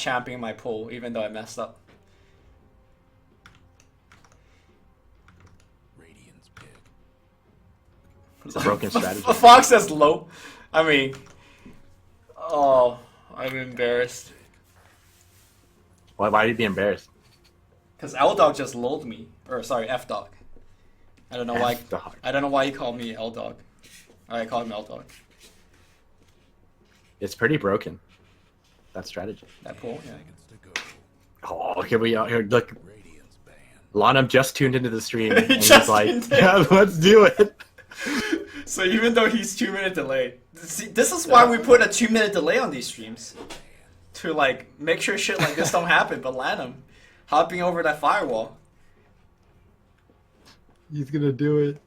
championing my pool, even though I messed up. It's a broken strategy. Fox says low. I mean, oh, I'm embarrassed. Why would you be embarrassed? Because L-Dog just lulled me. Or, sorry, F-Dog. I don't know why. F-Dog. I don't know why he called me L-Dog. I called him L-Dog. It's pretty broken. That strategy. That pool, yeah. Oh, here we are. Here, look. Lanham just tuned into the stream, and he's Just like, tuned in. yeah, let's do it. So even though he's 2-minute delay, see, this is why we put a 2-minute delay on these streams. To, like, make sure shit like this don't happen, but Lanham hopping over that firewall. He's gonna do it.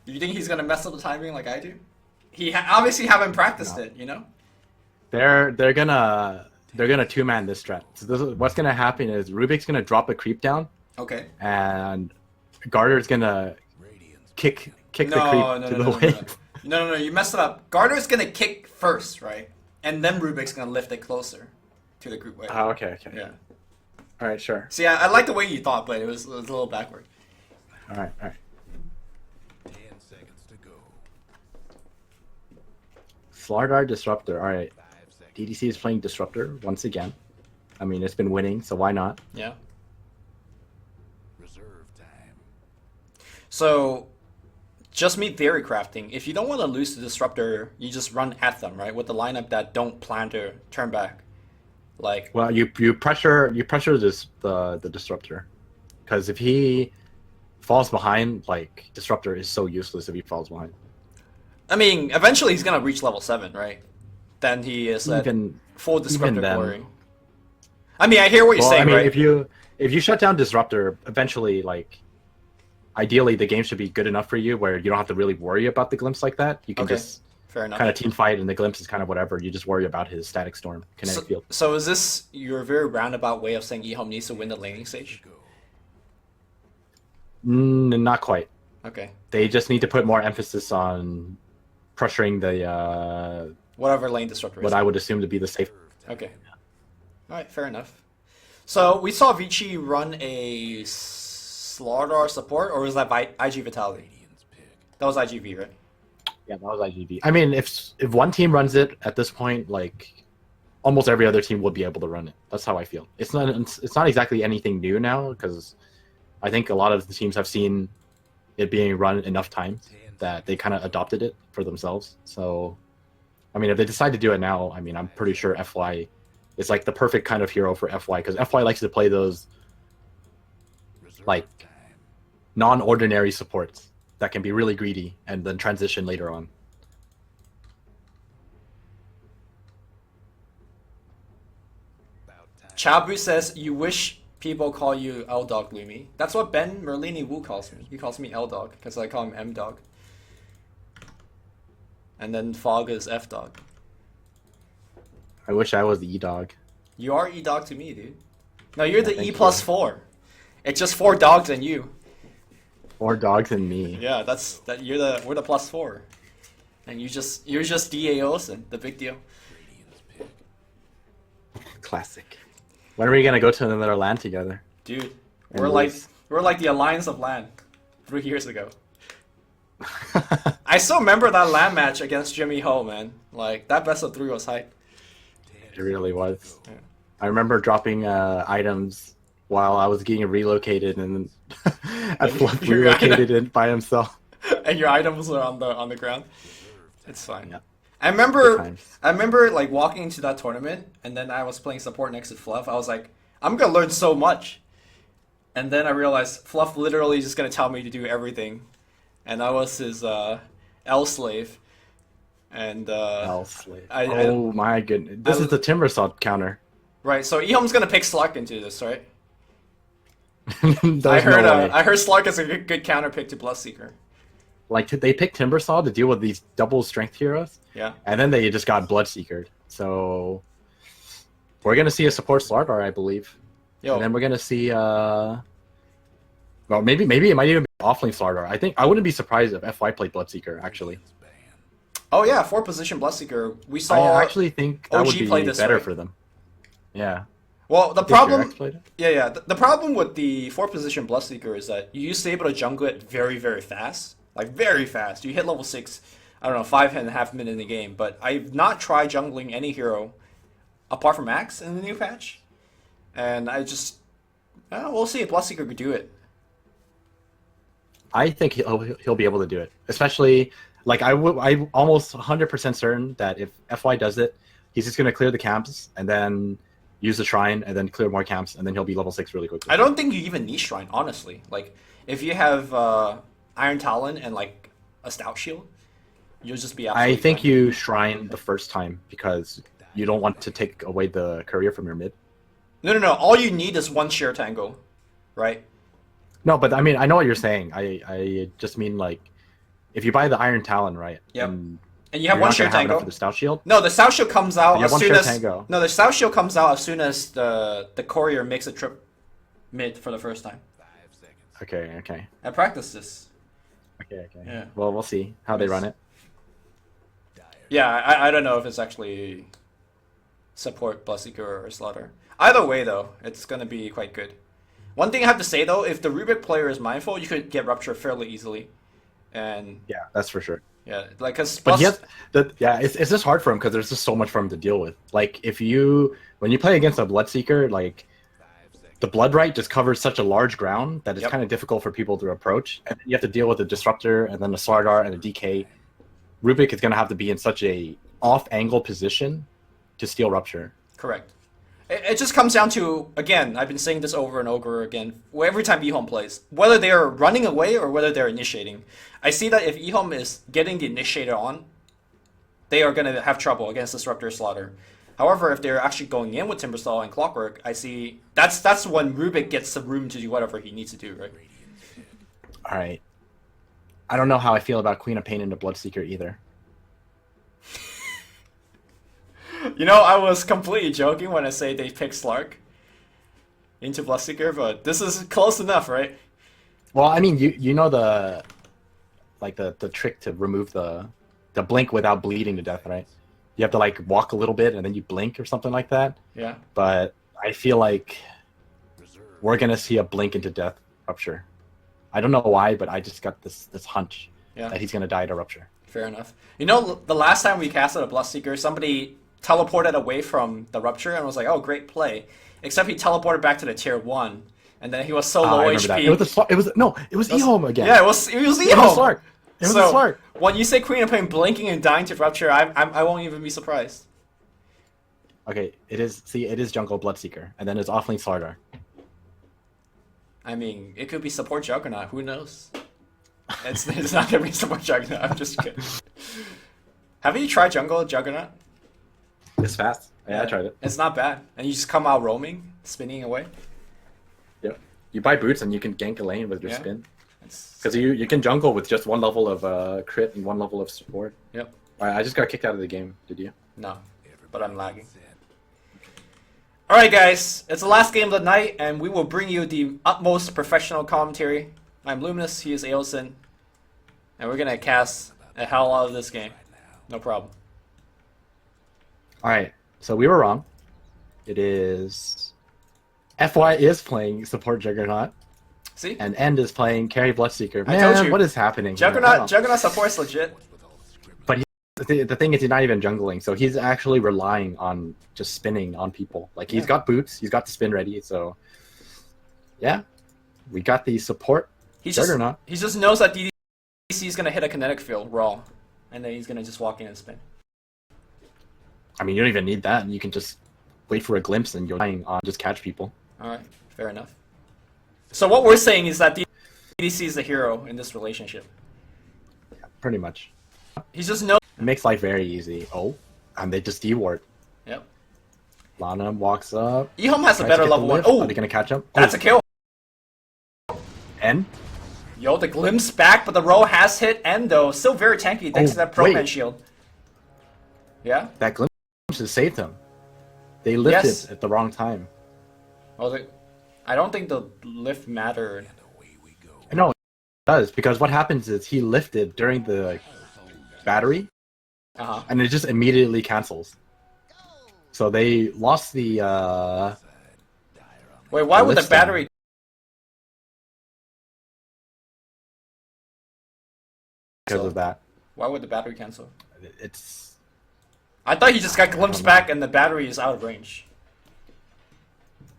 You think he's gonna mess up the timing like I do? He obviously haven't practiced it, you know? They're gonna two-man this strat. So this is, what's gonna happen is Rubik's gonna drop a creep down, Okay. and Garter's gonna kick the creep to the wave. No, you messed it up. Gardner's gonna kick first, right? And then Rubik's gonna lift it closer to the group wave. Oh, okay. Yeah. All right, sure. See, I like the way you thought, but it was a little backward. All right. 10 seconds to go. Slardar Disruptor. All right. 5 seconds. DDC is playing Disruptor once again. I mean, it's been winning, so why not? Yeah. Reserve time. So, just me theory crafting. If you don't want to lose the Disruptor, you just run at them, right? With the lineup that don't plan to turn back. Like, Well, you pressure the Disruptor, because if he falls behind, like Disruptor is so useless if he falls behind. I mean, eventually he's gonna reach level 7, right? Then he is at full Disruptor then. glory. I mean, I hear what you're Well, saying, I mean, right? if you shut down Disruptor, eventually, like, ideally the game should be good enough for you where you don't have to really worry about the glimpse like that. You can Okay. just Fair enough. kind of team fight, and the glimpse is kind of whatever. You just worry about his static storm, kinetic field. So is this your very roundabout way of saying EHOME needs to win the laning stage? Not quite. Okay. They just need to put more emphasis on pressuring the Whatever lane Disruptor is. what I would assume to be the safe. Okay. Alright, fair enough. So we saw Vici run a Slardar support, or was that IG Vitality? That was IGV, right? Yeah, that was IGV. I mean, if one team runs it at this point, like almost every other team would be able to run it. That's how I feel. It's not exactly anything new now, because I think a lot of the teams have seen it being run enough times that they kind of adopted it for themselves. So, I mean, if they decide to do it now, I mean, I'm pretty sure FY is like the perfect kind of hero for FY, because FY likes to play those like non-ordinary supports that can be really greedy and then transition later on. Chabu says, you wish people call you L-Dog, Lumi. That's what Ben Merlini Wu calls me. He calls me L-Dog, because I call him M-Dog. And then Fog is F-Dog. I wish I was the E-Dog. You are E-Dog to me, dude. No, you're the thank E plus you. 4. It's just 4 dogs and you. 4 dogs and me. Yeah, we're the plus 4. And you're just DA Olsen, the big deal. Classic. When are we gonna go to another land together? Dude, And we're like lose. the Alliance of LAN 3 years ago. I still remember that LAN match against Jimmy Ho, man. Like, that best of 3 was hype. It really was. Yeah. I remember dropping items while I was getting relocated, and then I relocated it by himself. And your items are on the ground. It's fine. Yeah. I Good remember times. like walking into that tournament, and then I was playing support next to Fluff. I was like, I'm gonna learn so much. And then I realized Fluff literally just gonna tell me to do everything, and I was his L slave. And Slave. I- Oh my goodness! This is the Timber Salt counter. right, so EHOME's gonna pick Slark into this, right? There's I heard no way. I heard Slark is a good counter pick to Bloodseeker. Like, they picked Timbersaw to deal with these double strength heroes, Yeah. and then they just got Bloodseekered. So we're gonna see a support Slardar, I believe, Yo, and then we're gonna see. Well, maybe it might even be offlane Slardar. I wouldn't be surprised if FY played Bloodseeker. Actually, oh yeah, 4 position Bloodseeker. We saw I actually think that OG would be play this better way. for them. Yeah, Well, the Did problem, Jirax play it? yeah. The problem with the 4th position Bloodseeker is that you used to be able to jungle it very, very fast. Like, very fast. You hit level 6, I don't know, 5.5 minutes in the game. But I've not tried jungling any hero apart from Axe in the new patch. And we'll see if Bloodseeker could do it. I think he'll be able to do it. Especially, like, I'm almost 100% certain that if FY does it, he's just going to clear the camps and then use the shrine and then clear more camps and then he'll be level 6 really quickly. I don't think you even need shrine, honestly. Like, if you have Iron Talon and, like, a Stout Shield, you'll just be absolutely I think fine. you shrine the first time because you don't want to take away the courier from your mid. No. All you need is one Sheer Tango, right? No, but I mean, I know what you're saying. I just mean, like, if you buy the Iron Talon, right? Yep. And And you have you're one not Sheer gonna have enough Tango. for the Stout Shield. No, the South Shield comes out You have as one soon Sheer as Tango. no, the South Shield comes out as soon as the courier makes a trip mid for the first time. 5 seconds. Okay. I practiced this. Okay. Yeah. Well, we'll see how they run it. Dire. Yeah, I don't know if it's actually support Bloodseeker or Slaughter. Either way, though, it's gonna be quite good. One thing I have to say though, if the Rubik player is mindful, you could get Rupture fairly easily, and Yeah, that's for sure. yeah, like because But it's just hard for him because there's just so much for him to deal with. Like when you play against a Bloodseeker, like 5 seconds. the Blood Right just covers such a large ground that it's Yep. kind of difficult for people to approach, and you have to deal with a Disruptor and then a Slardar and a DK. Rubik is going to have to be in such a off-angle position to steal Rupture. correct. It just comes down to, again, I've been saying this over and over again, every time EHOME plays, whether they're running away or whether they're initiating. I see that if EHOME is getting the initiator on, they are going to have trouble against Disruptor Slaughter. However, if they're actually going in with Timbersaw and Clockwork, I see that's when Rubik gets the room to do whatever he needs to do, right? All right. I don't know how I feel about Queen of Pain into Bloodseeker either. You know, I was completely joking when I say they pick Slark into Bloodseeker, but this is close enough, right? Well, I mean, you know the trick to remove the blink without bleeding to death, right? You have to like walk a little bit and then you blink or something like that. Yeah. But I feel like Reserve. we're gonna see a blink into death Rupture. I don't know why, but I just got this hunch Yeah. that he's gonna die to Rupture. Fair enough. You know, the last time we casted a Bloodseeker, somebody teleported away from the Rupture and was like, "Oh, great play." Except he teleported back to the tier 1, and then he was so I low remember HP. that. It was EHOME again. Yeah, it was It was a EHOME. Slark. It was So a Slark. when you say Queen of Pain blinking and dying to Rupture, I won't even be surprised. Okay, it is Jungle Bloodseeker, and then it's Offlane Slardar. I mean, it could be support Juggernaut. Who knows? It's not gonna be support Juggernaut. I'm just kidding. Have you tried Jungle Juggernaut? It's fast. Yeah, I tried it. It's not bad, and you just come out roaming, spinning away. Yep. You buy boots and you can gank a lane with your Yeah. spin. It's, Because you can jungle with just one level of crit and one level of support. Yep. Alright, I just got kicked out of the game. Did you? No, but I'm lagging. Set. All right, guys, it's the last game of the night, and we will bring you the utmost professional commentary. I'm Luminous. He is Ailson, and we're gonna cast a hell out of this game. No problem. Alright, so we were wrong. It is... FY is playing support Juggernaut, See, and End is playing carry Bloodseeker. I told Man, you. what is happening? here? Juggernaut support's legit. What's with all the scribbling? The thing is, he's not even jungling, so he's actually relying on just spinning on people. Like, he's Yeah. got boots, he's got the spin ready, so... Yeah, we got the support He just Juggernaut. he just knows that DDC is gonna hit a kinetic field raw, and then he's gonna just walk in and spin. I mean, you don't even need that. You can just wait for a glimpse and you're relying on just catch people. All right, fair enough. So what we're saying is that DDC is the hero in this relationship. Pretty much. He just knows. It makes life very easy. Oh, and they just deward. Yep. Lana walks up. EHOME has a tries to better get the level 1. lift. Oh, Are they gonna catch him? that's a kill. N. Yo, the glimpse back, but the roll has hit End though. Still very tanky thanks to that Pro Man wait. shield. Yeah? That glimpse has saved him. They lifted Yes. at the wrong time. I don't think the lift mattered. And away we go. No, it does, because what happens is he lifted during the battery, Uh-huh. and it just immediately cancels. So they lost the Wait, why would the List them. battery? Because of that. Why would the battery cancel? It's I thought he just got glimpsed back and the battery is out of range.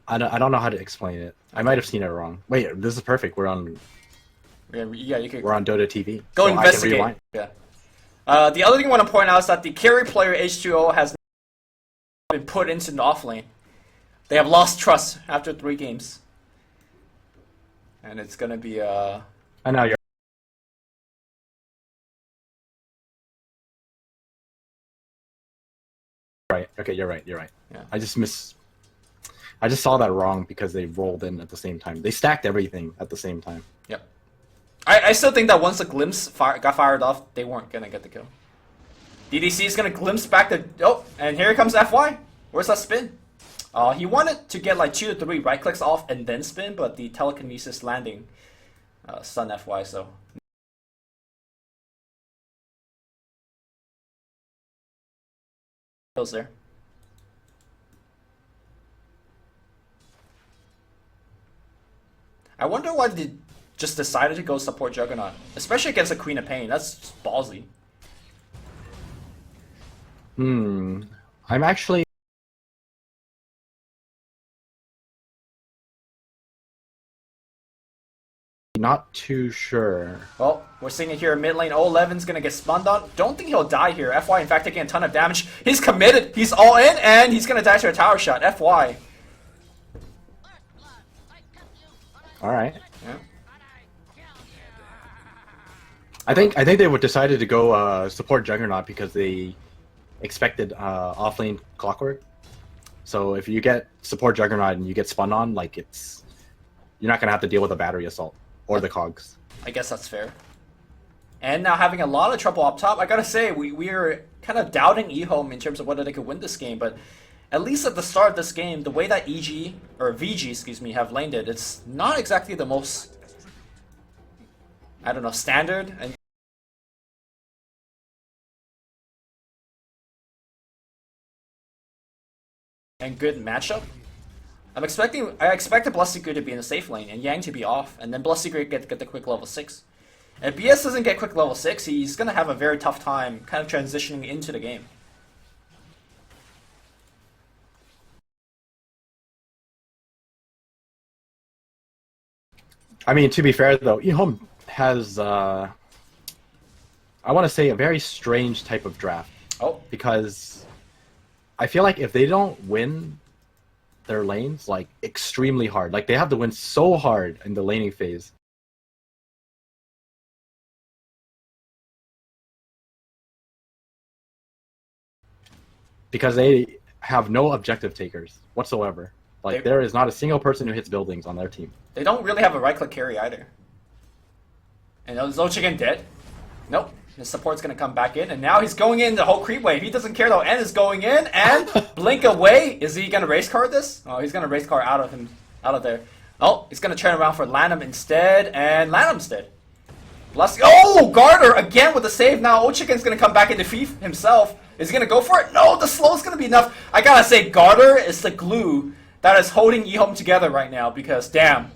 I don't know how to explain it. I might have seen it wrong. Wait, this is perfect. We're on Yeah, you could Dota TV. go so investigate. I can rewind. Yeah. The other thing I want to point out is that the carry player H2O has been put into the off lane. They have lost trust after 3 games, and it's gonna be I know you're right. Okay, you're right. You're right. Yeah. I just saw that wrong because they rolled in at the same time. They stacked everything at the same time. Yep. I still think that once the glimpse got fired off, they weren't gonna get the kill. DDC is gonna glimpse back the and here comes FY. Where's that spin? He wanted to get like 2 to 3 right clicks off and then spin, but the telekinesis landing stunned FY. So kills there. I wonder why they just decided to go support Juggernaut, especially against a Queen of Pain. That's just ballsy. I'm actually not too sure. Well, we're seeing it here. Mid lane, 11's gonna get spun on. Don't think he'll die here. FY, in fact, taking a ton of damage. He's committed. He's all in, and he's gonna die to a tower shot. FY. All right. Yeah. I think they would decided to go support Juggernaut because they expected offlane clockwork. So if you get support Juggernaut and you get spun on, like you're not gonna have to deal with a battery assault or the cogs. I guess that's fair. And now having a lot of trouble up top, I gotta say, we're kind of doubting EHOME in terms of whether they could win this game, but at least at the start of this game, the way that VG, excuse me, have laned it, it's not exactly the most, I don't know, standard and good matchup. I expected Bloodseeker to be in the safe lane and Yang to be off, and then Bloodseeker get the quick level 6. If BS doesn't get quick level 6, he's gonna have a very tough time kind of transitioning into the game. I mean, to be fair though, EHOME has I want to say a very strange type of draft. Oh, Because I feel like if they don't win their lanes like extremely hard, like they have to win so hard in the laning phase. Because they have no objective takers whatsoever. Like there is not a single person who hits buildings on their team. they don't really have a right click carry either. And is Ochigen dead? Nope. His support's gonna come back in, and now he's going in the whole creep wave. He doesn't care though. N is going in, and blink away. Is he gonna race card this? Oh, he's gonna race card out of there. Oh, he's gonna turn around for Lanham instead, and Lanham's dead. Oh, Garter again with the save. Now Ochigen's gonna come back and defeat himself. Is he gonna go for it? No, the slow's gonna be enough. I gotta say, Garter is the glue that is holding EHOME together right now, because damn,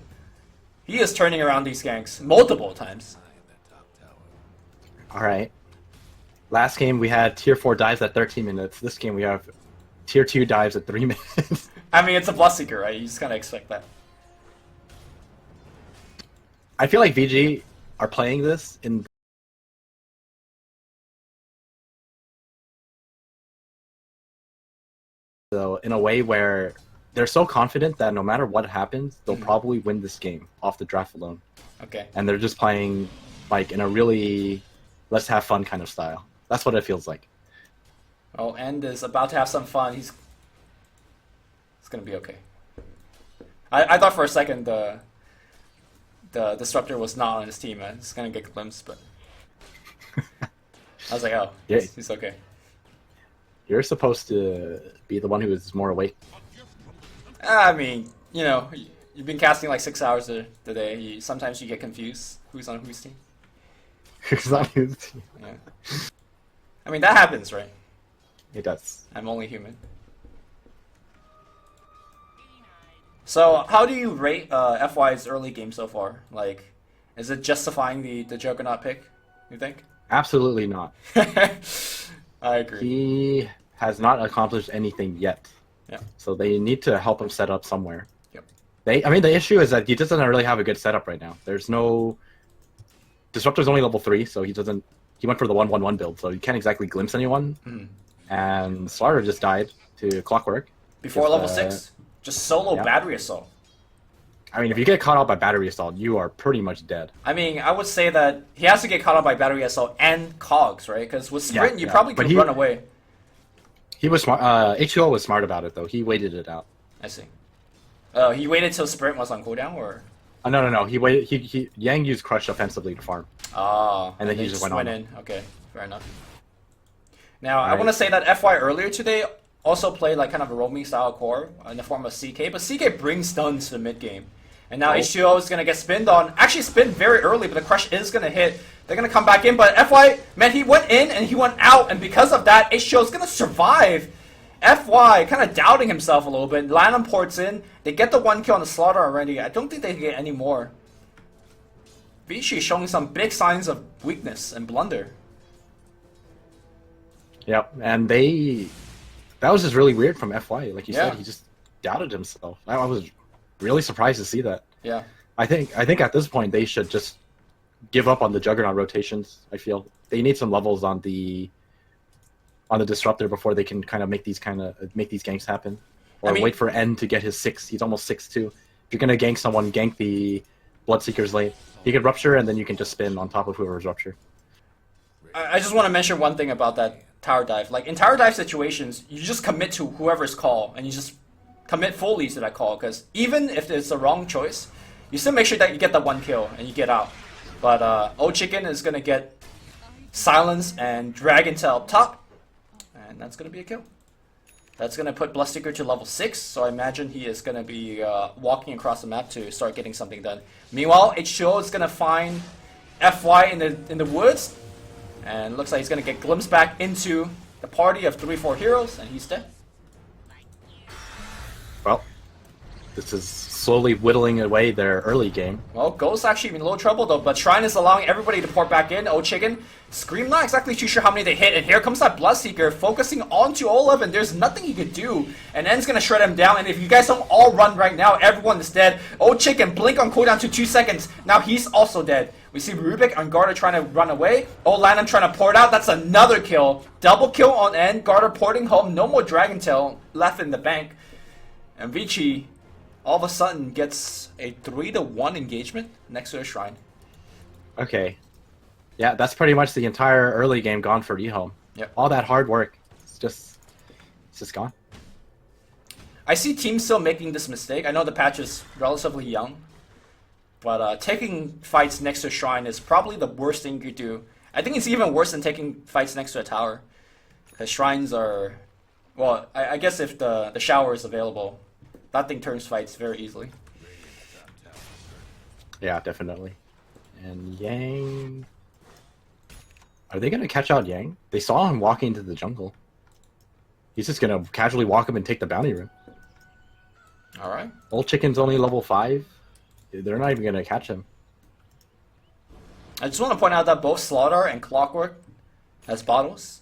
he is turning around these ganks multiple times. All right. Last game we had tier 4 dives at 13 minutes. This game we have tier 2 dives at 3 minutes. I mean, it's a Bloodseeker, right? You just kind of expect that. I feel like VG are playing this in a way where they're so confident that no matter what happens, they'll probably win this game off the draft alone. Okay. And they're just playing like in a really let's have fun kind of style. That's what it feels like. Oh, End is about to have some fun. It's gonna be okay. I thought for a second the disruptor was not on his team. I was gonna get glimpsed, but I was like, oh, Yeah. he's okay. You're supposed to be the one who is more awake. I mean, you know, you've been casting like 6 hours a day. Sometimes you get confused who's on whose team. It's not his team. Yeah. I mean, that happens, right? It does. I'm only human. So how do you rate FY's early game so far? Like, is it justifying the Juggernaut pick, you think? Absolutely not. I agree. He has not accomplished anything yet. Yeah. So they need to help him set up somewhere. Yep. The issue is that he just doesn't really have a good setup right now. There's no Disruptor's only level 3, so he went for the 1-1-1 build, so you can't exactly glimpse anyone. Mhm. And Slaughter just died to Clockwork. Before Just, level 6? Just solo yeah. battery assault. I mean, if you get caught out by battery assault, you are pretty much dead. I mean, I would say that he has to get caught out by battery assault and cogs, right? Because with sprint, you probably But could he- run away. He was smart. H2O was smart about it, though. He waited it out. I see. He waited till sprint was on cooldown, or? No. He waited. Yang used Crush offensively to farm. Ah, And then he they just went on. in. Okay, fair enough. Now, I Right. want to say that FY earlier today also played like kind of a roaming style core in the form of CK, but CK brings stuns to the mid game. And now Oh. H2O is going to get spinned on. Actually, spinned very early, but the crush is going to hit. They're going to come back in, but FY, man, he went in and he went out, and because of that, H2O is going to survive. FY kind of doubting himself a little bit. Lanham ports in. They get the 1 kill on the Slaughter already. I don't think they can get any more. Vici showing some big signs of weakness and blunder. Yep, and that was just really weird from FY. Like you Yeah. said, he just doubted himself. I was really surprised to see that. Yeah. I think at this point they should just give up on the Juggernaut rotations. I feel they need some levels on the Disruptor before they can kind of make these ganks happen, or I mean- wait for N to get his 6. He's almost 6-2. If you're gonna gank someone, gank the Bloodseeker's late. He can rupture, and then you can just spin on top of whoever's rupture. I just want to mention one thing about that tower dive. Like in tower dive situations, you just commit to whoever's call, and you just commit fully to that call. Because even if it's the wrong choice, you still make sure that you get the 1 kill and you get out. But Old Chicken is gonna get silence and Dragon Tail up top, and that's gonna be a kill. That's gonna put Bloodseeker to level 6, so I imagine he is gonna be walking across the map to start getting something done. Meanwhile, H2O is gonna find FY in the woods, and looks like he's gonna get glimpsed back into the party of 3-4 heroes, and he's dead. Well, this is slowly whittling away their early game. Well, Ghost actually in a little trouble though, but Shrine is allowing everybody to port back in. Oh, Chicken. Scream not exactly too sure how many they hit, and here comes that Bloodseeker focusing onto Olev, there's nothing he could do, and N's gonna shred him down, and if you guys don't all run right now, everyone is dead. Oh, Chicken, blink on cooldown to 2 seconds, now he's also dead. We see Rubik and Garter trying to run away. Oh, Lanham trying to port out, that's another kill. Double kill on N, Garter porting home, no more Dragon Tail left in the bank. And Vici all of a sudden gets a 3-1 engagement next to a Shrine. Okay. Yeah, that's pretty much the entire early game gone for EHOME. Yep. All that hard work, it's just gone. I see teams still making this mistake. I know the patch is relatively young, but taking fights next to a Shrine is probably the worst thing you could do. I think it's even worse than taking fights next to a tower, because Shrines are, well, I guess if the shower is available, that thing turns fights very easily. Yeah, definitely. And Yang... Are they going to catch out Yang? They saw him walking into the jungle. He's just going to casually walk him and take the bounty room. Alright. Old Chicken's only level 5. They're not even going to catch him. I just want to point out that both Slaughter and Clockwork has bottles.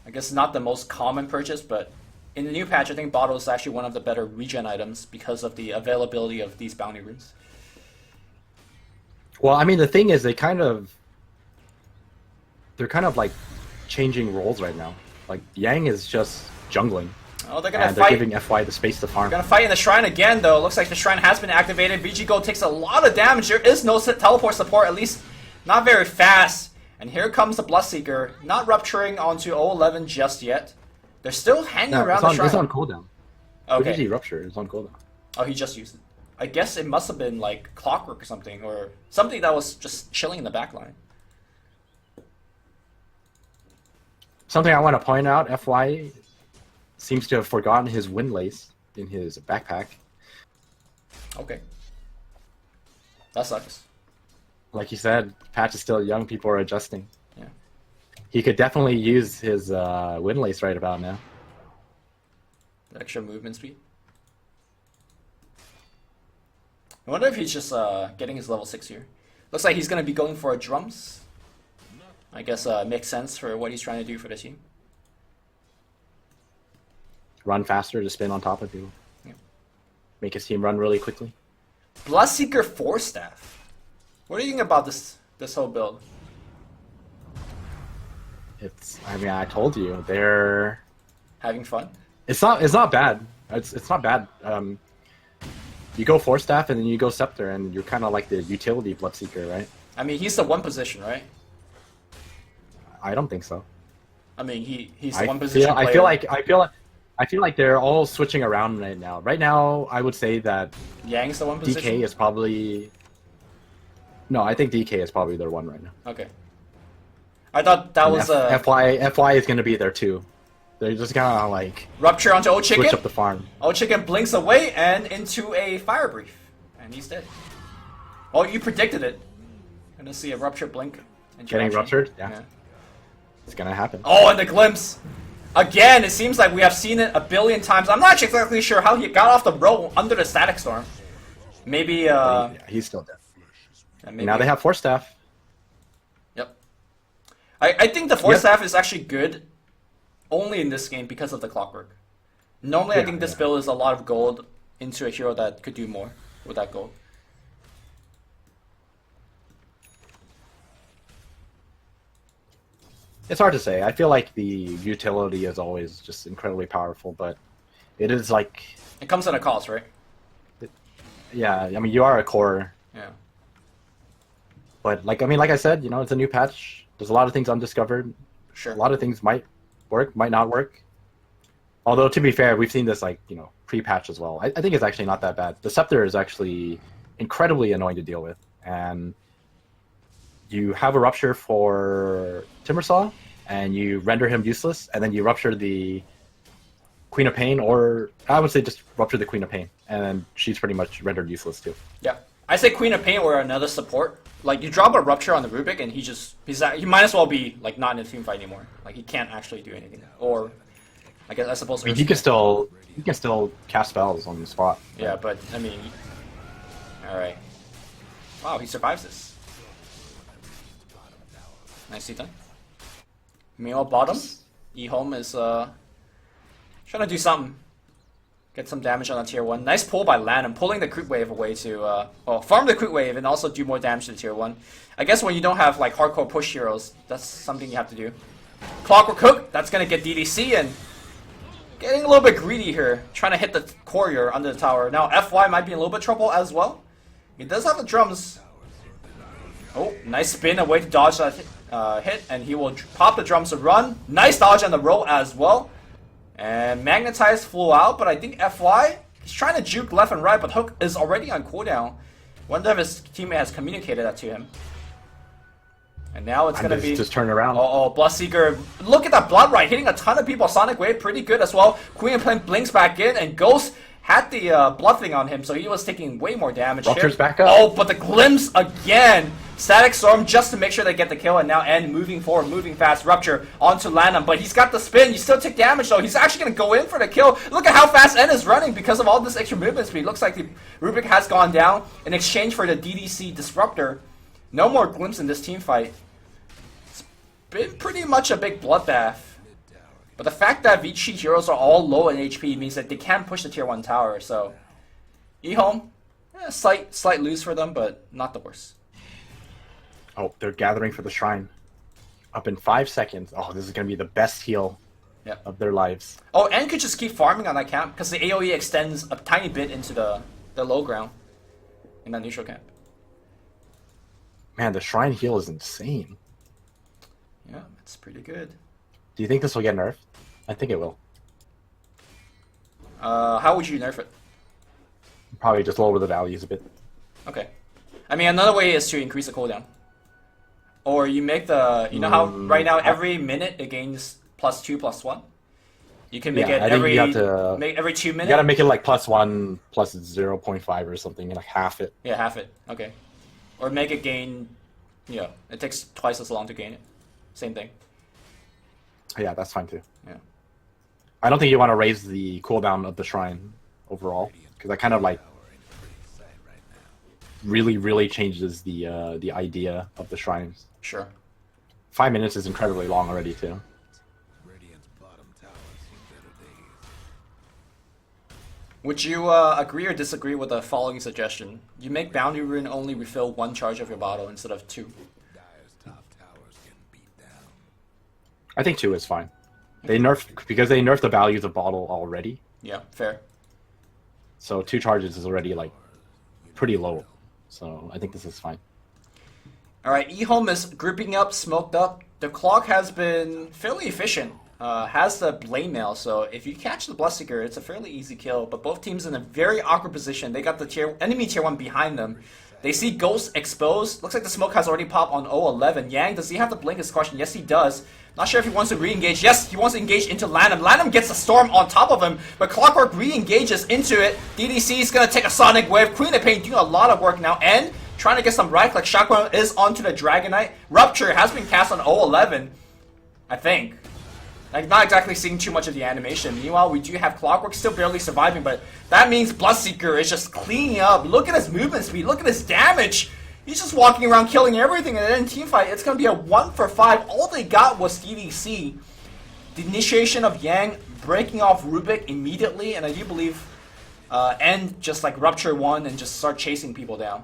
I guess not the most common purchase, but in the new patch, I think bottle is actually one of the better regen items because of the availability of these bounty runes. Well, I mean, the thing is, they're kind of like changing roles right now. Like, Yang is just jungling, Oh, they're gonna and they're fight. giving FY the space to farm. Gonna fight in the Shrine again, though. Looks like the Shrine has been activated. VG Gold takes a lot of damage. There is no teleport support, at least not very fast. And here comes the Bloodseeker, not rupturing onto 011 just yet. They're still hanging No, around the Shrine. it's on cooldown. Who did Okay. he rupture? It's on cooldown. Oh, he just used it. I guess it must have been like Clockwork or something that was just chilling in the back line. Something I want to point out, FY seems to have forgotten his windlace in his backpack. Okay. That sucks. Like you said, patch is still young, people are adjusting. Yeah. He could definitely use his windlace right about now. The extra movement speed. I wonder if he's just getting his level 6 here. Looks like he's going to be going for a drums. I guess makes sense for what he's trying to do for the team. Run faster to spin on top of you. Yeah. Make his team run really quickly. Bloodseeker 4 staff. What do you think about this whole build? I mean, I told you they're Having fun? It's not bad. It's not bad. You go 4 staff and then you go scepter, and you're kind of like the utility Bloodseeker, right? I mean, he's the one position, right? I don't think so. I mean, he's the one position player. I feel like they're all switching around right now. Right now, I would say that Yang's the one position? DK is probably... No, I think DK is probably their one right now. Okay. I thought that And was FY is going to be there too. They're just kind of like Rupture onto Old Chicken. switch up the farm. Old Chicken blinks away and into a Fire Brief. And he's dead. Oh, you predicted it. Gonna see a Rupture blink. Getting interaction. ruptured? Yeah. It's going to happen. Oh, and the glimpse. Again, it seems like we have seen it a billion times. I'm not exactly sure how he got off the roll under the Static Storm. Maybe, Yeah, he's still dead. maybe, Now they have 4 staff. Yep. I think the 4 Yep. staff is actually good only in this game because of the clockwork. Normally, I Yeah, think this yeah. build is a lot of gold into a hero that could do more with that gold. It's hard to say. I feel like the utility is always just incredibly powerful, but it is like, It comes at a cost, right? yeah, I mean, you are a core, Yeah. but like I said, it's a new patch. There's a lot of things undiscovered. Sure. A lot of things might work, might not work. Although, to be fair, we've seen this, pre-patch as well. I think it's actually not that bad. The Scepter is actually incredibly annoying to deal with. And you have a Rupture for Timbersaw, and you render him useless, and then you Rupture the Queen of Pain, or I would say just Rupture the Queen of Pain, and then she's pretty much rendered useless too. Yeah. I say Queen of Pain or another support. Like, you drop a Rupture on the Rubik, and he might as well be, like, not in the team fight anymore. Like, he can't actually do anything. Or, I suppose... I mean, he can still cast spells on the spot. Yeah, but, I mean... Alright. Wow, he survives this. Nicely done. Meanwhile, bottom, EHOME is trying to do something. Get some damage on the tier 1. Nice pull by Lanham, pulling the creep wave away to farm the creep wave and also do more damage to the tier 1. I guess when you don't have like hardcore push heroes, that's something you have to do. Clockwork Hook, that's gonna get DDC, and getting a little bit greedy here, trying to hit the courier under the tower. Now FY might be in a little bit of trouble as well. He does have the drums. Oh, nice spin away to dodge that hit, and he will pop the drums to run. Nice dodge on the roll as well. And Magnetize flew out, but I think FY, he's trying to juke left and right, but Hook is already on cooldown. Wonder if his teammate has communicated that to him. And now it's going to be... Just turn around. Oh, Bloodseeker. Look at that Blood Right, hitting a ton of people. Sonic Wave, pretty good as well. Queen of Pain blinks back in, and Ghost had the bluffing on him, so he was taking way more damage. Rupture's back up. Oh, but the glimpse again. Static Storm just to make sure they get the kill, and now N moving forward, moving fast. Rupture onto Lanham, but he's got the spin. You still take damage, though. He's actually going to go in for the kill. Look at how fast N is running because of all this extra movement speed. Looks like the Rubik has gone down in exchange for the DDC Disruptor. No more glimpse in this team fight. It's been pretty much a big bloodbath. But the fact that Vici heroes are all low in HP means that they can push the tier 1 tower, so... EHOME, slight lose for them, but not the worst. Oh, they're gathering for the shrine. Up in 5 seconds. Oh, this is going to be the best heal of their lives. Oh, and could just keep farming on that camp, because the AoE extends a tiny bit into the low ground in that neutral camp. Man, the shrine heal is insane. Yeah, it's pretty good. Do you think this will get nerfed? I think it will. How would you nerf it? Probably just lower the values a bit. Okay. I mean, another way is to increase the cooldown. Or you make the... You know how right now every minute it gains +2/+1? You can make it I think you have to, every 2 minutes? You gotta make it like +1 plus 0.5 or something, and like half it. Yeah, half it. Okay. Or make it gain... Yeah, it takes twice as long to gain it. Same thing. Yeah, that's fine too. Yeah. I don't think you want to raise the cooldown of the shrine overall, because I kind of like really changes the idea of the shrines. Sure. 5 minutes is incredibly long already too. Radiant's bottom tower seen better days. Would you agree or disagree with the following suggestion? You make Bounty Rune only refill 1 charge of your bottle instead of 2. Dire's top towers getting beat down. I think 2 is fine. They nerfed the values of bottle already, Yeah, fair. so 2 charges is already like pretty low. So I think this is fine. Alright, EHOME is grouping up, smoked up. The clock has been fairly efficient. Has the blade mail, so if you catch the Bloodseeker, it's a fairly easy kill. But both teams in a very awkward position. They got the enemy tier 1 behind them. They see Ghost exposed. Looks like the smoke has already popped on 011. Yang, does he have the blink is the question? Yes, he does. Not sure if he wants to re-engage. Yes, he wants to engage into Lanham. Lanham gets a storm on top of him, but Clockwork re-engages into it. DDC is going to take a Sonic Wave. Queen of Pain doing a lot of work now, and trying to get some right click. Chakra is onto the Dragonite. Rupture has been cast on 011, I think. Like, not exactly seeing too much of the animation. Meanwhile, we do have Clockwork still barely surviving, but that means Bloodseeker is just cleaning up. Look at his movement speed. Look at his damage. He's just walking around killing everything, and then in teamfight, it's going to be a 1 for 5. All they got was DDC. The initiation of Yang breaking off Rubik immediately, and I do believe end just like Rupture 1 and just start chasing people down.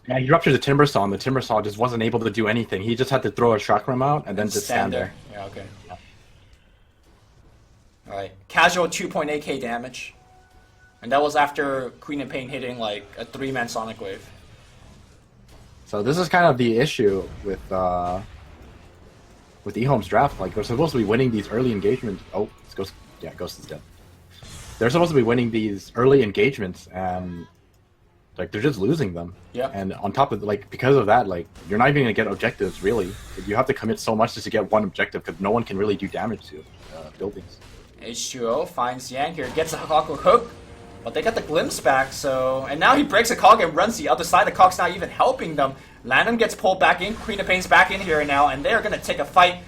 Yeah, he ruptured the Timbersaw, and the Timbersaw just wasn't able to do anything. He just had to throw a Chakram out and then just stand there. Yeah, okay. Alright, casual 2.8k damage. And that was after Queen of Pain hitting like a 3-man Sonic Wave. So this is kind of the issue with EHOME's draft. Like, they're supposed to be winning these early engagements. Oh, it's Ghost. Yeah, Ghost is dead. They're supposed to be winning these early engagements, and like they're just losing them. Yeah. And on top of like because of that, like you're not even gonna get objectives really. You have to commit so much just to get one objective because no one can really do damage to buildings. H2O finds Yang here, gets a Clockwork Hook, but they got the glimpse back, so... And now he breaks a cog and runs the other side. The cog's not even helping them. Lanham gets pulled back in, Queen of Pain's back in here now, and they're gonna take a fight.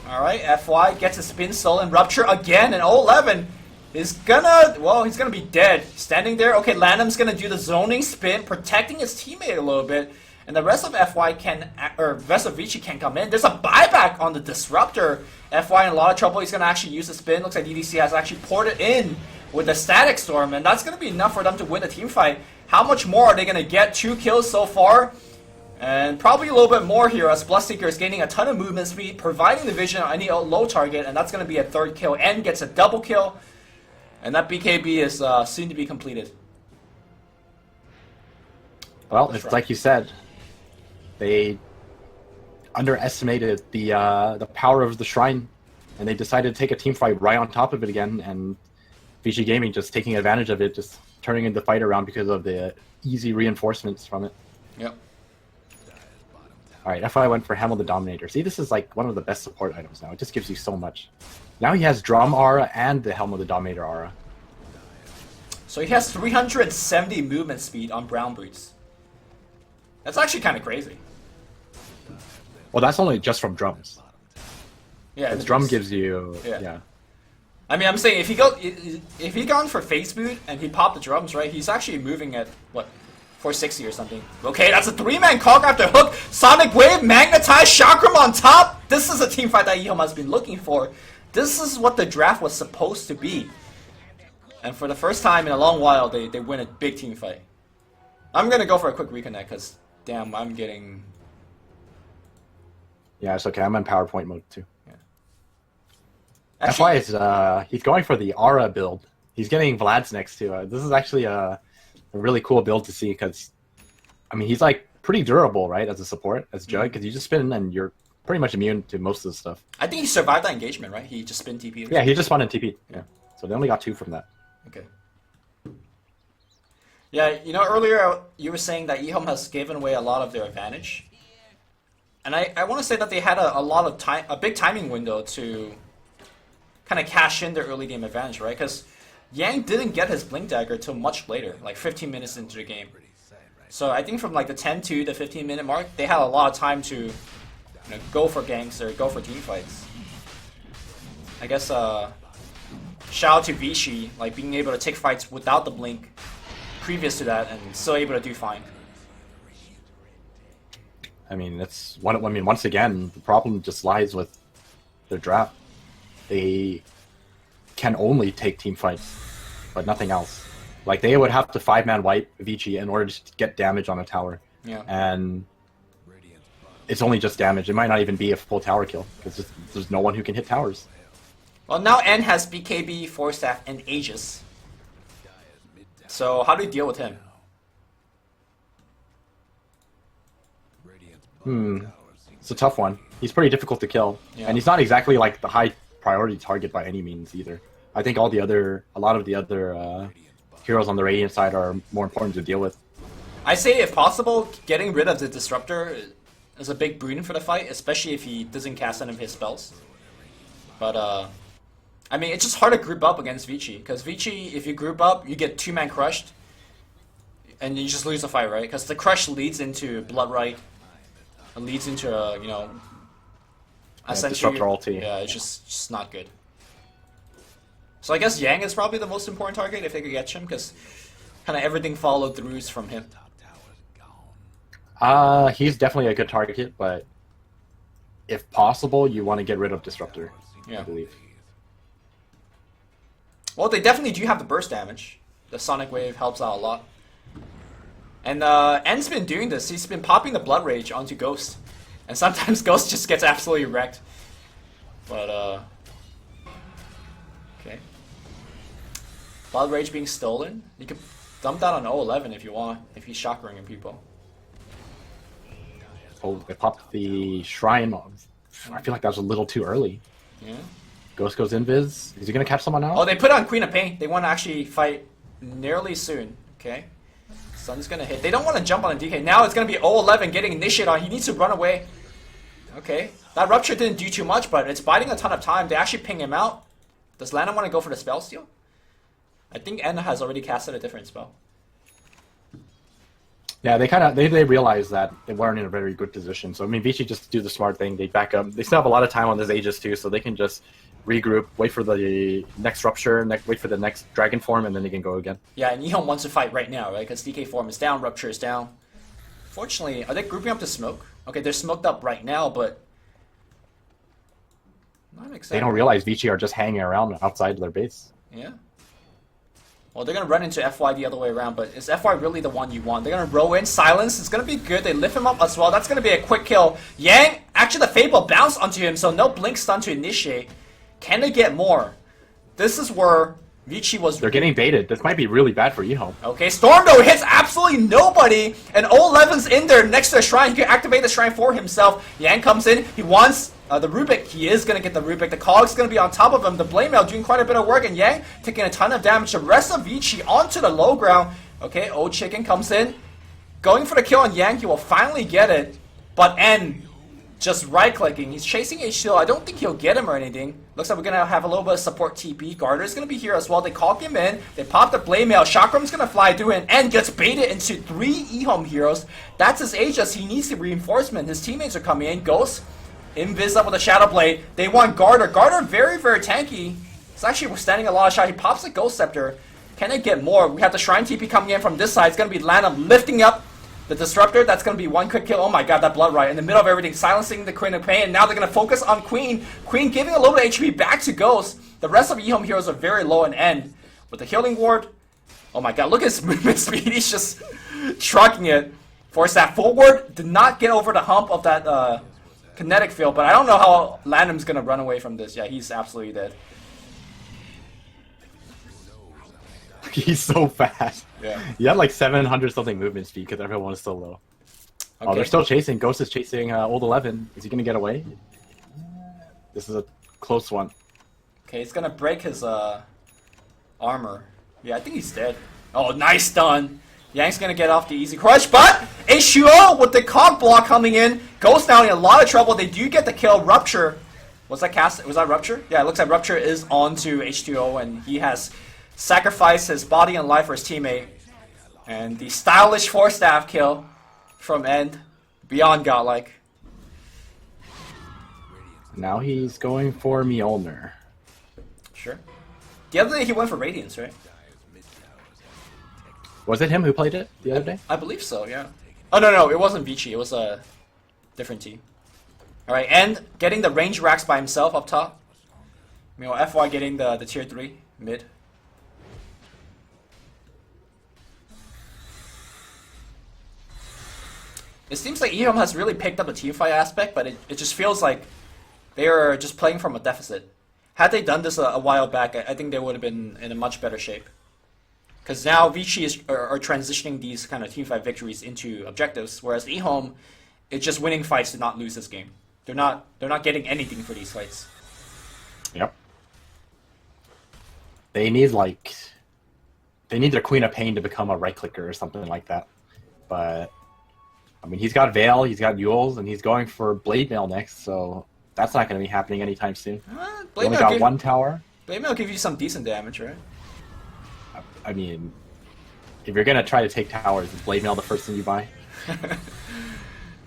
Alright, FY gets a spin stolen, Rupture again, and 011 is gonna... Well, he's gonna be dead. Standing there, okay, Lanham's gonna do the zoning spin, protecting his teammate a little bit, and the rest of FY can... Or, rest of Vici can come in. There's a buyback on the Disruptor. FY in a lot of trouble. He's going to actually use the spin. Looks like DDC has actually poured it in with the Static Storm, and that's going to be enough for them to win the team fight. How much more are they going to get? 2 kills so far, and probably a little bit more here as Bloodseeker is gaining a ton of movement speed, providing the vision on any low target, and that's going to be a 3rd kill. N gets a double kill, and that BKB is soon to be completed. Well, it's like you said, they underestimated the power of the shrine, and they decided to take a team fight right on top of it again, and Vici Gaming just taking advantage of it, just turning the fight around because of the easy reinforcements from it. Yep. Alright, FI went for Hamel the Dominator. See, this is like one of the best support items now. It just gives you so much. Now he has Drum Aura and the Helm of the Dominator Aura. So he has 370 movement speed on Brown Boots. That's actually kind of crazy. Well, that's only just from drums. Yeah, The drum gives you... Yeah. Yeah. I mean, I'm saying if he gone for face boot and he popped the drums, right? He's actually moving at what, 460 or something. Okay, that's a 3-man cog after hook. Sonic Wave, magnetized Chakram on top. This is a team fight that EHOME has been looking for. This is what the draft was supposed to be. And for the first time in a long while, they win a big team fight. I'm gonna go for a quick reconnect because damn, I'm getting. Yeah, it's okay. I'm in PowerPoint mode too. Yeah. FY is he's going for the Aura build. He's getting Vlad's next to. This is actually a really cool build to see because, I mean, he's like pretty durable, right, as a support, as Jug, because you just spin and you're pretty much immune to most of the stuff. I think he survived that engagement, right? He just spin TP. Yeah, he just spun in TP. Yeah, so they only got 2 from that. Okay. Yeah, you know, earlier you were saying that EHOME has given away a lot of their advantage. And I want to say that they had a lot of time, a big timing window to kind of cash in their early game advantage, right? Because Yang didn't get his Blink Dagger till much later, like 15 minutes into the game. So I think from like the 10 to the 15 minute mark, they had a lot of time to go for ganks or go for team fights. I guess shout out to Vici, like being able to take fights without the Blink previous to that and still able to do fine. I mean, it's one. I mean, once again, the problem just lies with their draft. They can only take team fights, but nothing else. Like they would have to 5-man wipe Vici in order to get damage on a tower. Yeah. And it's only just damage. It might not even be a full tower kill because there's no one who can hit towers. Well, now N has BKB, Force Staff, and Aegis. So how do you deal with him? It's a tough one. He's pretty difficult to kill, Yeah. and he's not exactly like the high priority target by any means either. I think a lot of the other heroes on the Radiant side are more important to deal with. I say, if possible, getting rid of the Disruptor is a big boon for the fight, especially if he doesn't cast any of his spells. But, I mean, it's just hard to group up against Vici, because Vici, if you group up, you get 2-man crushed, and you just lose the fight, right? Because the crush leads into Blood Right, it leads into, you know, Disruptor ulti. Yeah, it's just not good. So I guess Yang is probably the most important target if they could get him, because kind of everything followed throughs from him. He's definitely a good target, but if possible, you want to get rid of Disruptor. Yeah. I believe. Well, they definitely do have the burst damage. The Sonic Wave helps out a lot. And N's been doing this. He's been popping the Blood Rage onto Ghost. And sometimes Ghost just gets absolutely wrecked. But, okay. Blood Rage being stolen. You could dump that on 011 if you want, if he's shockringing people. Oh, they popped the Shrine. I feel like that was a little too early. Yeah. Ghost goes invis. Is he gonna catch someone now? Oh, they put on Queen of Pain. They want to actually fight nearly soon. Okay. Sun's gonna hit. They don't want to jump on a DK. Now it's gonna be 011 getting initiated on. He needs to run away. Okay. That Rupture didn't do too much, but it's biding a ton of time. They actually ping him out. Does Lana want to go for the spell steal? I think N has already casted a different spell. Yeah, they realized that they weren't in a very good position. So I mean, Vici just do the smart thing. They back up. They still have a lot of time on this Aegis too, so they can just regroup, wait for the next Rupture, wait for the next Dragon form, and then they can go again. Yeah, and EHOME wants to fight right now, right? Because DK form is down, Rupture is down. Fortunately, are they grouping up to smoke? Okay, they're smoked up right now, but not excited. They don't realize Vici are just hanging around outside their base. Yeah. Well, they're going to run into FY the other way around, but is FY really the one you want? They're going to row in. Silence. It's going to be good. They lift him up as well. That's going to be a quick kill. Yang, actually the Fable bounced onto him, so no Blink Stun to initiate. Can they get more? This is where Vici was... They're getting baited. This might be really bad for EHOME. Okay, Storm though hits absolutely nobody, and 011's in there next to the shrine. He can activate the shrine for himself. Yang comes in. He wants the Rubik. He is going to get the Rubik. The Cog's going to be on top of him. The Blade Mail doing quite a bit of work, and Yang taking a ton of damage. The rest of Vici onto the low ground. Okay, Old Chicken comes in. Going for the kill on Yang. He will finally get it, but N just right-clicking. He's chasing H2O. I don't think he'll get him or anything. Looks like we're going to have a little bit of support TP. Garter's going to be here as well. They call him in. They pop the Blade Mail. Chakram's going to fly through and N gets baited into 3 EHOME heroes. That's his Aegis. He needs the reinforcement. His teammates are coming in. Ghost, invis up with a Shadow Blade. They want Garter. Garter very, very tanky. He's actually withstanding a lot of shots. He pops the Ghost Scepter. Can they get more? We have the Shrine TP coming in from this side. It's going to be Lana lifting up the Disruptor. That's going to be one quick kill. Oh my god, that Blood Riot in the middle of everything, silencing the Queen of Pain. And now they're going to focus on Queen. Queen giving a little bit of HP back to Ghost. The rest of EHOME heroes are very low in end. With the Healing Ward, oh my god, look at his movement speed. He's just trucking it. Force that forward. Did not get over the hump of that kinetic field, but I don't know how Landham's going to run away from this. Yeah, he's absolutely dead. He's so fast. Yeah. He had like 700 something movement speed because everyone is so low. Okay. Oh, they're still chasing. Ghost is chasing Old 11. Is he going to get away? This is a close one. Okay, he's going to break his armor. Yeah, I think he's dead. Oh, nice stun. Yang's going to get off the easy crush, but H2O with the cog block coming in. Ghost now in a lot of trouble. They do get the kill. Rupture. Was that cast? Was that Rupture? Yeah, it looks like Rupture is onto H2O, and he has sacrificed his body and life for his teammate. And the stylish 4-staff kill from End. Beyond godlike. Now he's going for Mjolnir. Sure. The other day he went for Radiance, right? Was it him who played it the other day? I believe so, yeah. Oh, no, it wasn't Vici. It was Different team. Alright, and getting the range racks by himself up top. Meanwhile, FY getting the tier 3 mid. It seems like EHOME has really picked up the teamfight aspect, but it just feels like they're just playing from a deficit. Had they done this a while back, I think they would have been in a much better shape. Because now Vici are transitioning these kind of teamfight victories into objectives, whereas EHOME, it's just winning fights to not lose this game. They're not getting anything for these fights. Yep. They need their Queen of Pain to become a right clicker or something like that. But I mean, he's got Veil, he's got Yules, and he's going for Blade Mail next, so that's not going to be happening anytime soon. They only got one tower. Blade Mail will give you some decent damage, right? I mean, if you're going to try to take towers, is Blade Mail the first thing you buy?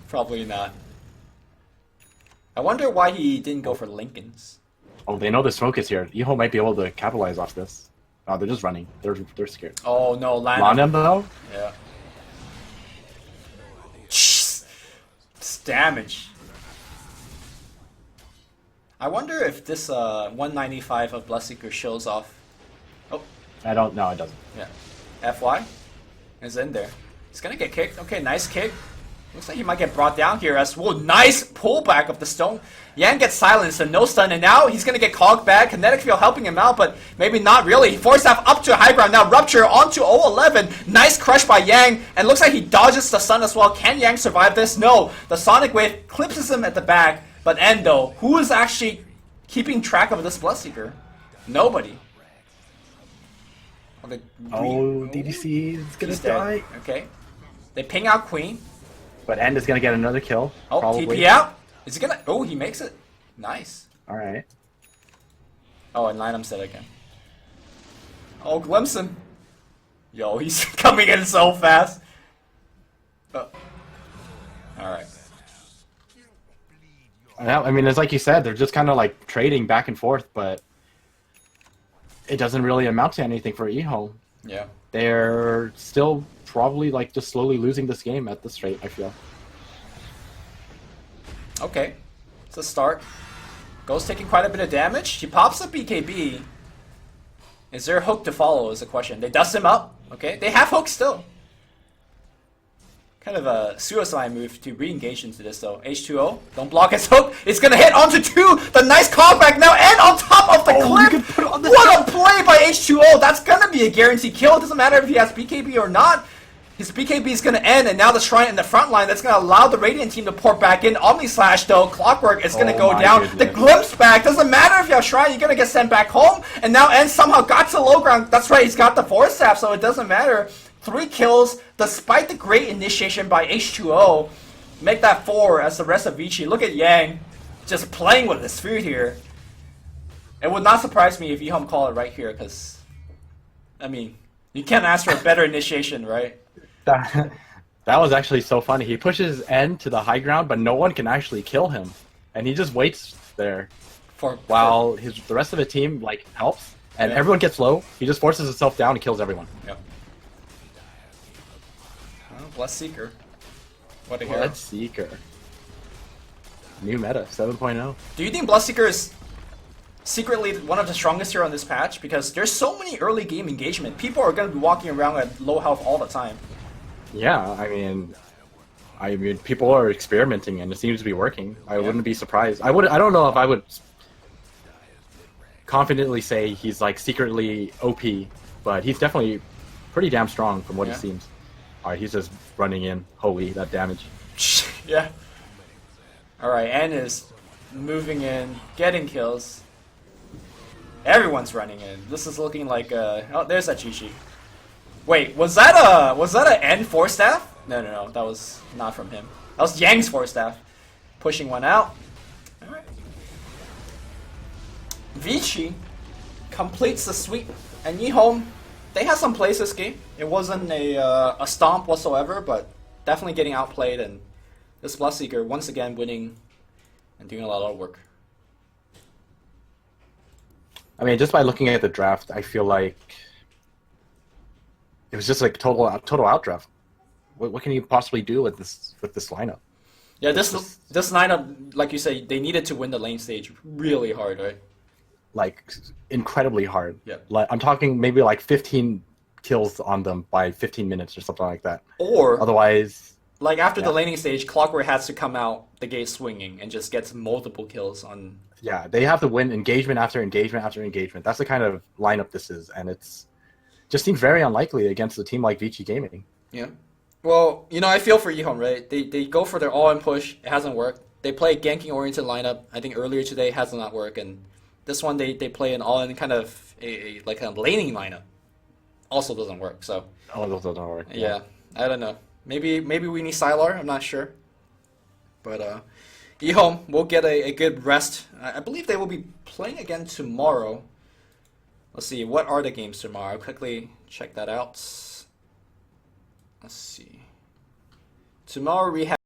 Probably not. I wonder why he didn't go for Lincolns. Oh, they know the smoke is here. EHO might be able to capitalize off this. Oh, they're just running. They're scared. Oh no, Landham though? Yeah. Jeez. This damage. I wonder if this 195 of Bloodseeker shows off. Oh. I don't know, it doesn't. Yeah. FY is in there. He's gonna get kicked. Okay, nice kick. Looks like he might get brought down here as well. Nice pullback of the stone. Yang gets silenced and no stun, and now he's gonna get cogged back. Kinetic Field helping him out, but maybe not really. Force Staff up to high ground now. Rupture onto 011. Nice crush by Yang, and looks like he dodges the stun as well. Can Yang survive this? No. The Sonic Wave clips him at the back, but Endo, who is actually keeping track of this Bloodseeker? Nobody. DDC is gonna die. Okay. They ping out Queen. But End is gonna get another kill. Oh, probably. TP out. Is he gonna? Oh, he makes it. Nice. All right. Oh, and Lineham said again. Oh, glimpse him. Yo, he's coming in so fast. Oh. All right. Yeah, I mean, it's like you said, they're just kind of like trading back and forth, but it doesn't really amount to anything for EHOME. Yeah. They're still probably like just slowly losing this game at this rate, I feel. Okay. It's a start. Ghost taking quite a bit of damage. He pops the BKB. Is there a hook to follow is the question. They dust him up. Okay. They have hook still. Kind of a suicide move to re-engage into this though. H2O. Don't block his hook. It's gonna hit onto 2. The nice callback now and on top of the clip. What a play by H2O. That's gonna be a guaranteed kill. It doesn't matter if he has BKB or not. His BKB is going to end, and now the Shrine in the front line, that's going to allow the Radiant team to port back in. Omni Slash, though, Clockwork is going to go down. Goodness. The Glimpse back, doesn't matter if you have Shrine, you're going to get sent back home. And now End somehow got to low ground. That's right, he's got the Force Staff, so it doesn't matter. 3 kills, despite the great initiation by H2O. Make that 4 as the rest of Vici. Look at Yang, just playing with his food here. It would not surprise me if EHOME call it right here, because, I mean, you can't ask for a better initiation, right? That was actually so funny. He pushes End to the high ground, but no one can actually kill him, and he just waits there while the rest of the team like helps, and everyone gets low. He just forces himself down and kills everyone. Yep. Oh, Bloodseeker. What a hero. Bloodseeker. New meta 7.0. Do you think Bloodseeker is secretly one of the strongest here on this patch? Because there's so many early game engagement. People are going to be walking around at low health all the time. Yeah, I mean, people are experimenting and it seems to be working. I wouldn't be surprised. I don't know if I would confidently say he's like secretly OP, but he's definitely pretty damn strong from what he seems. All right, he's just running in. Holy, that damage. Yeah. All right, N is moving in, getting kills. Everyone's running in. This is looking like oh, there's that Chi-Chi. Wait, was that a N Force Staff? No, that was not from him. That was Yang's Force Staff. Pushing one out. Alright. Vici completes the sweep. And EHOME, they had some plays this game. It wasn't a stomp whatsoever, but definitely getting outplayed, and this Bloodseeker once again winning and doing a lot of work. I mean, just by looking at the draft, I feel like it was just like total outdraft. What can you possibly do with this lineup? Yeah, It's this just, this lineup, like you say, they needed to win the lane stage really hard, right? like incredibly hard. Yeah. Like I'm talking maybe like 15 kills on them by 15 minutes or something like that. Or Otherwise, like after the yeah, laning stage, Clockwork has to come out the gate swinging and just gets multiple kills on. yeah, they have to win engagement after engagement after engagement. That's the kind of lineup this is, and it's just seems very unlikely against a team like Vici Gaming. Yeah. Well, I feel for EHOME, right? They go for their all-in push. It hasn't worked. They play a ganking-oriented lineup. I think earlier today has not worked, and this one they play an all-in kind of like a laning lineup. Also doesn't work. So Oh, those don't work. yeah, I don't know. Maybe we need Sylar. I'm not sure. But EHOME will get a good rest. I believe they will be playing again tomorrow. Let's see, what are the games tomorrow? I'll quickly check that out. Let's see. Tomorrow we have